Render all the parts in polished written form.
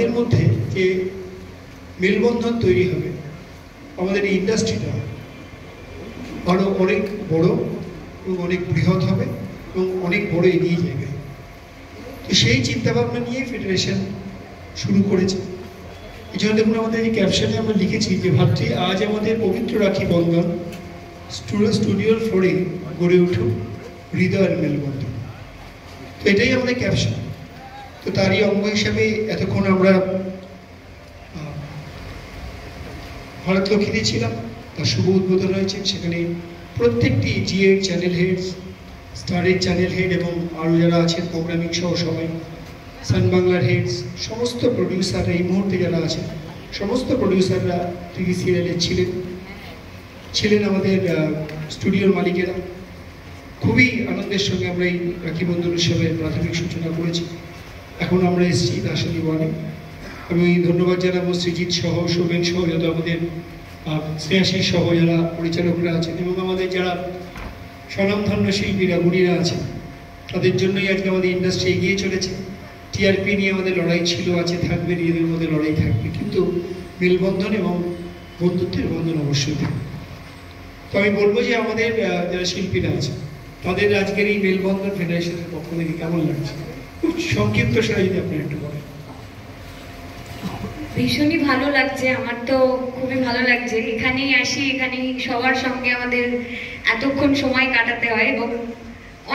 এর মধ্যে যে মেলবন্ধন তৈরি হবে, আমাদের এই ইন্ডাস্ট্রিটা আরও অনেক বড় এবং অনেক বৃহৎ হবে এবং অনেক বড় এগিয়ে যাবে। তো সেই চিন্তাভাবনা নিয়ে ফেডারেশন শুরু করেছে। এই জন্য দেখুন আমাদের এই ক্যাপশনে আমরা লিখেছি যে ভাবছি আজ আমাদের পবিত্র রাখি বন্ধন, স্টুডিওর ফ্লোরে গড়ে উঠুক হৃদয়ের মেলবন্ধন। তো এটাই আমাদের ক্যাপশন। তো তারই অঙ্গ হিসাবে এতক্ষণ আমরা ভারতলক্ষ্মীতে ছিলাম, তার শুভ উদ্বোধন হয়েছে। সেখানে প্রত্যেকটি জিএর চ্যানেল হেড, স্টারের চ্যানেল হেড এবং আরও যারা আছেন প্রোগ্রামিং সহ সবাই, সান বাংলার হেডস, সমস্ত প্রডিউসাররা এই মুহূর্তে যারা আছেন সমস্ত প্রডিউসাররা টিভি সিরিয়ালের ছিলেন আমাদের স্টুডিওর মালিকেরা। খুবই আনন্দের সঙ্গে আমরা এই রাখি বন্ধন উৎসবের প্রাথমিক সূচনা করেছি। এখন আমরা এসেছি দাসনী ওয়ানে। আমি ধন্যবাদ জানাবো সৃজিৎ সহ, সৌমেন সহ, যত আমাদের স্নেহাশিস সহ যারা পরিচালকরা আছেন এবং আমাদের যারা স্বনামধন্য শিল্পীরা গুণীরা আছেন, তাদের জন্যই আজকে আমাদের ইন্ডাস্ট্রি এগিয়ে চলেছে। টিআরপি নিয়ে আমাদের লড়াই ছিল, আছে, থাকবে, নিজেদের মধ্যে লড়াই থাকবে, কিন্তু মেলবন্ধন এবং বন্ধুত্বের বন্ধন অবশ্যই থাকবে। তো আমি বলবো যে আমাদের যারা শিল্পীরা আছে তাদের আজকের এই মেলবন্ধন ফেডারেশনের পক্ষ থেকে কেমন লাগছে, খুব সংক্ষিপ্ত সারা যদি আপনি একটু বলেন। ভীষণই ভালো লাগছে, আমার তো খুবই ভালো লাগছে। এখানেই আসি, এখানেই সবার সঙ্গে আমাদের এতক্ষণ সময় কাটাতে হয় এবং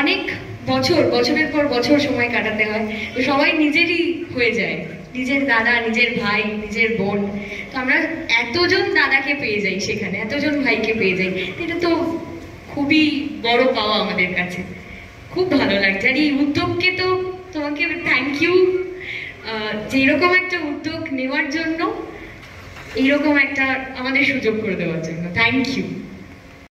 অনেক বছরের পর বছর সময় কাটাতে হয়। তো সবাই নিজেরই হয়ে যায়, নিজের দাদা, নিজের ভাই, নিজের বোন। তো আমরা এতজন দাদাকে পেয়ে যাই সেখানে, এতজন ভাইকে পেয়ে যাই। এটা তো খুবই বড় পাওয়া আমাদের কাছে, খুব ভালো লাগছে। আর এই উদ্যোগকে তো তোমাকে থ্যাংক ইউ, যে এরকম একটা উদ্যোগ নেওয়ার জন্য, এইরকম একটা আমাদের সুযোগ করে দেওয়ার জন্য থ্যাংক ইউ।